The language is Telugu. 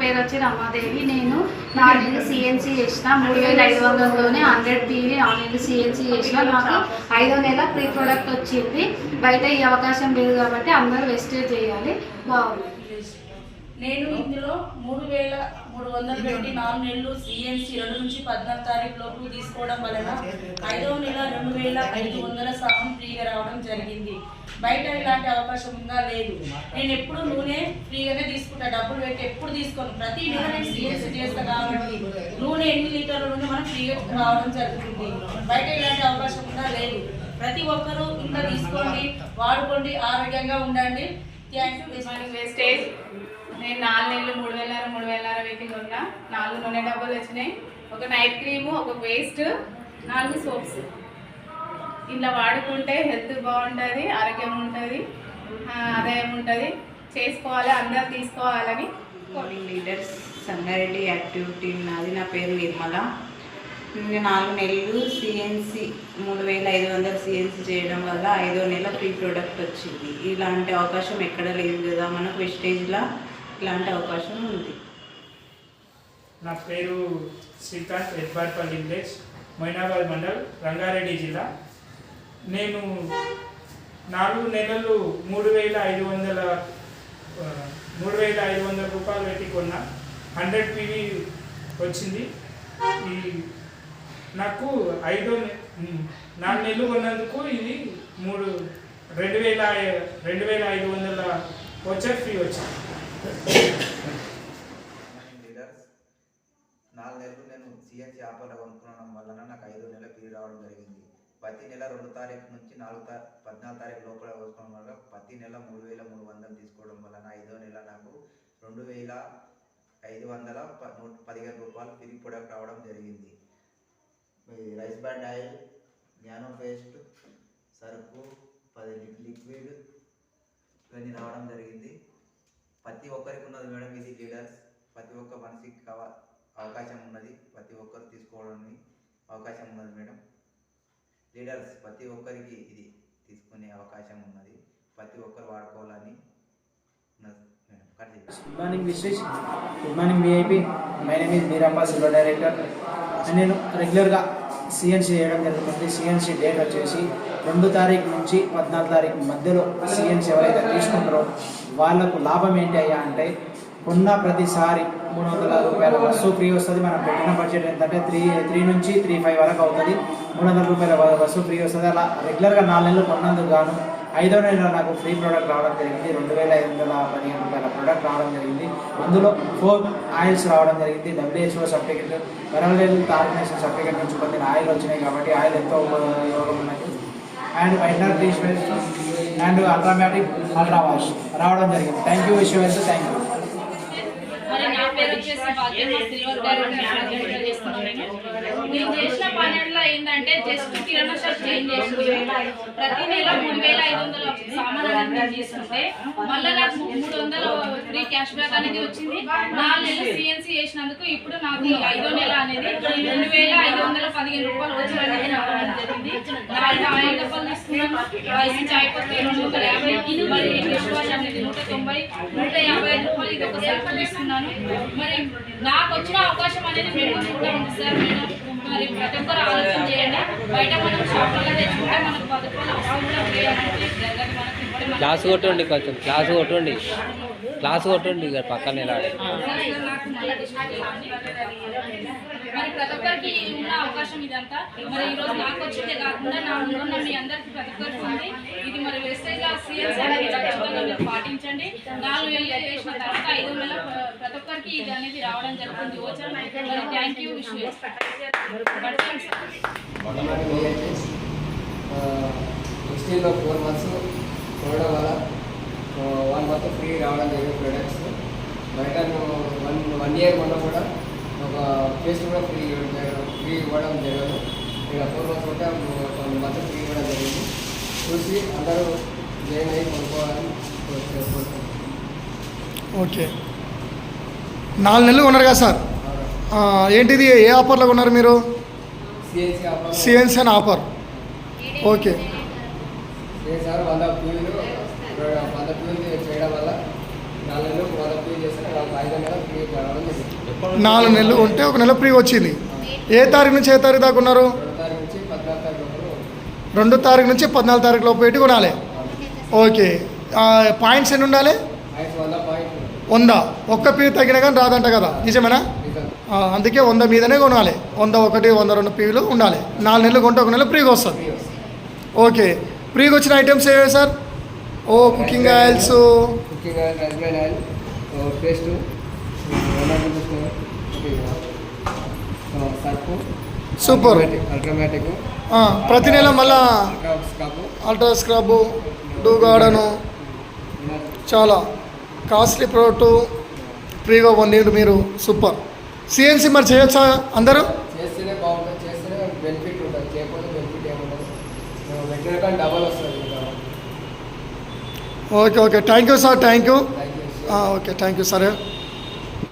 పేరు వచ్చి రమాదేవి. నేను 4 నెలలు సిఎన్సి చేసిన. 3500లోనే 100 PV 4 నెలలు సిఎన్సి చేసిన. నాకు 5వ నెల ప్రీ ప్రొడక్ట్ వచ్చింది. బయట ఈ అవకాశం లేదు కాబట్టి అందరూ వెస్టేజ్ చేయాలి. బాగుంది. నేను ఇందులో 3300 పెట్టి 4 నెలలు సిఎన్సి 2 నుంచి 14 తారీఖు లోపు తీసుకోవడం వలన 5వ నెల 2500 సహం ఫ్రీగా రావడం జరిగింది. బయట ఇలాంటి అవకాశం ఇంకా లేదు. నేను ఎప్పుడు నూనె ఫ్రీగానే తీసుకుంటా, డబ్బులు పెట్టి ఎప్పుడు తీసుకోను. ప్రతి నెల నేను సిఎన్సి చేస్తాను కాబట్టి నూనె 8 లీటర్ల నుండి మనం ఫ్రీగా రావడం జరుగుతుంది. బయట ఇలాంటి అవకాశం ఇంకా లేదు. ప్రతి ఒక్కరూ ఇంకా తీసుకోండి, వాడుకోండి, ఆరోగ్యంగా ఉండండి. Thank you. వేస్టేజ్ నేను 4 నెలలు 3000 వెయిటింగ్ ఉన్నా. 4 నూనె డబ్బాలు వచ్చినాయి, ఒక నైట్ క్రీము, ఒక పేస్ట్, 4 సోప్స్. ఇలా వాడుకుంటే హెల్త్ బాగుంటుంది, ఆరోగ్యం ఉంటుంది, ఆదాయం ఉంటుంది. చేసుకోవాలి, అందరు తీసుకోవాలని. Coding leaders Sangareddy active team నాది. నా పేరు నిర్మల. నేను 4 నెలలు సిఎన్సి 3500 సిఎన్సి చేయడం వల్ల 5వ నెల ఫ్రీ ప్రోడక్ట్ వచ్చింది. ఇలాంటి అవకాశం ఎక్కడ లేదు కదా మనకు. వెస్టేజ్లో ఇలాంటి అవకాశం ఉంది. నా పేరు శ్రీకాంత్, ఎద్బార్పల్లి విలేజ్, మొయినాబాద్ మండల్, రంగారెడ్డి జిల్లా. నేను 4 నెలలు 3500 రూపాయలు పెట్టి కొన్నా. 100 PV వచ్చింది. ఈ నాకు 4 నెలలు కొన్నందుకు ఇది 2500 వచ్చర్ ఫ్రీ వచ్చింది. 4 నెలలు నేను సిఎన్సి ఆఫర్లో కొనుక్కునడం వలన నాకు 5వ నెల ఫ్రీ రావడం జరిగింది. ప్రతి నెల 2 తారీఖు నుంచి 14 తారీఖు లోపల కొనుక్కోవడం వల్ల ప్రతి నెల 3300 తీసుకోవడం వలన 5వ నెల నాకు 2515 రూపాయలు ఫ్రీ ప్రొడక్ట్ రావడం జరిగింది. రైస్ బ్రాండ్ ఆయిల్, జ్ఞానో పేస్ట్, సరుకు, 10 లిక్విడ్ ఇవన్నీ రావడం జరిగింది. ప్రతి ఒక్కరికి ఉన్నది మేడం ఇది లీడర్స్. ప్రతి ఒక్క మనిషికి అవకాశం ఉన్నది. ప్రతి ఒక్కరు తీసుకోవడానికి అవకాశం ఉన్నది మేడం. లీడర్స్ ప్రతి ఒక్కరికి ఇది తీసుకునే అవకాశం ఉన్నది. ప్రతి ఒక్కరు వాడుకోవాలని ఉన్నది madam. Good morning Vishwesh, good morning VIP. My name is Meeramba, silver director. నేను రెగ్యులర్గా సిఎన్సి చేయడం జరుగుతుంది. సిఎన్సి డేట్ వచ్చేసి 2 తారీఖు నుంచి 14 తారీఖు మధ్యలో సిఎన్సి ఎవరైతే తీసుకుంటారో వాళ్ళకు లాభం ఏంటి అయ్యా అంటే, కొన్న ప్రతిసారి 300 రూపాయల వస్తువు ఫ్రీ వస్తుంది. మనం పెట్టిన బడ్జెట్ ఏంటంటే 3 నుంచి 3.5 వరకు అవుతుంది. 300 రూపాయల వస్తువు ఫ్రీ వస్తుంది. అలా రెగ్యులర్గా 4 నెలలు కొన్నందుకు గాను 5వ నెల నాకు ఫ్రీ ప్రోడక్ట్ రావడం జరిగింది. 2515 రూపాయల ప్రోడక్ట్ రావడం జరిగింది. అందులో 4 ఆయిల్స్ రావడం జరిగింది. WHO certificate, world health organisation certificate నుంచి కొన్ని ఆయిల్ వచ్చినాయి కాబట్టి ఆయిల్ ఎంతో ఉపయోగం ఉన్నది. And whitener dish paste and ultramatic ultra wash రావడం జరిగింది. థ్యాంక్ యూ విశ్వవేల్త్, థ్యాంక్ యూ. నా పేరు వచ్చేసి భాగ్యమ్మ, సిల్వర్ డైరెక్టర్ చేస్తున్నాను. నేను చేసిన పనుల్లో ఏంటంటే జస్ట్ కిరాణా షాప్ చేంజ్ చేసుకుంటే ప్రతి నెల 3500 సామాన్లు తీసుకుంటే మళ్ళీ నాకు 300 ఫ్రీ క్యాష్ బ్యాక్ అనేది వచ్చింది. 4 నెలలు సిఎన్సి చేసినందుకు ఇప్పుడు నాకు 5వ నెల అనేది 2515 రూపాయలు వచ్చి అనేది రావడం జరిగింది. 4 ఆయిల్ డబ్బాలు తీసుకున్నాను. రైస్ చాయ్ పత్తి 250, మరి డిష్ వాష్ అనేది 190, 155 రూపాయలు ఇది ఒక సెల్ఫ్ తీసుకున్నాను. మరి నాకు వచ్చిన అవకాశం అనేది మీరు కూడా ఉంది సార్. మరి ప్రతి ఒక్కరు ఆలోచన చేయండి. బయట మనం షాపులలో తెచ్చుకుంటే మనకు 10 రూపాయలు అవసరం జరగదు. మనకి క్లాస్ కొట్టండి, కొంచెం క్లాస్ కొట్టండి ఇక పక్కనే మరి ప్రతి ఒక్కరికి ఉన్న అవకాశం ఇదంతా. మరి ఈరోజు నాకు వచ్చిందే కాకుండా నా ఉన్న మీ అందరికి ప్రతి ఒక్కరికి ఉంది ఇది. మరి వెస్టేజ్గా సిఎన్సి అనేది ఖచ్చితంగా మీరు పాటించండి. 4 నెలలు చేసిన తర్వాత 5వ నెల ప్రతి ఒక్కరికి ఇది అనేది రావడం జరుగుతుంది. మరి థ్యాంక్ యూ విశ్వేష్. ఎక్స్టీలో 4 months చూడడం వల్ల 1 month ఫ్రీ రావడం జరిగింది ప్రొడక్ట్స్. బయట 1 year మొన్న కూడా ఒక పేస్ట్ కూడా ఫ్రీ ఇవ్వడం జరగదు. ఇక్కడ 4 months ఉంటే 1 month ఫ్రీ ఇవ్వడం జరిగింది. చూసి అందరూ జాయిన్ అయ్యి కొనుక్కోవాలని కోరుకుంటున్నాం. ఓకే, 4 నెలలు ఉన్నారు కదా సార్? ఏంటిది, ఏ ఆఫర్లో ఉన్నారు మీరు? సిఎన్సి అని ఆఫర్. ఓకే సార్ 100 PVలు చేయడం వల్ల 4 నెలలు 100 PV చేస్తే 5 నెలలు ఫ్రీ రావడం జరిగింది. 4 నెలలు ఉంటే 1 నెల ఫ్రీ వచ్చింది. ఏ తారీఖు నుంచి ఏ తారీఖు దాకా ఉన్నారు? 2 తారీఖు నుంచి 14 తారీఖు వరకు 2 తారీఖు నుంచి 14 తారీఖు లోపు పెట్టి కొనాలి. ఓకే. పాయింట్స్ ఎన్ని ఉండాలి? 100 పాయింట్లు 100. ఒక్క పీ తగ్గినా కానీ రాదంట కదా, నిజమేనా? అందుకే 100 మీదనే కొనాలి. 101, 102 పీలు ఉండాలి. 4 నెలలు కొంటే 1 నెల ఫ్రీగా వస్తుంది. ఓకే. ఫ్రీగా వచ్చిన ఐటమ్స్ ఏవే sir? Cooking oils, cooking oil, rice bran oil, paste, surf, super. Ultramatic, ప్రతి నెల మళ్ళా స్కాపు, అల్ట్రా స్క్రబ్, డూ గార్డెను, చాలా కాస్ట్లీ ప్రోడక్ట్ ఫ్రీగా పొందిండు మీరు. సూపర్. సిఎన్సి మరి చేయొచ్చా అందరూ? చేస్తేనే బాగుంటుంది, చేస్తేనే బెనిఫిట్ ఉంటుంది, చేయకపోతే బెనిఫిట్ ఏముంటుంది. వెంటనే కానీ డబల్ వస్తుంది. Okay. Thank you sir. Thank you. Thank you. Okay. Thank you sir.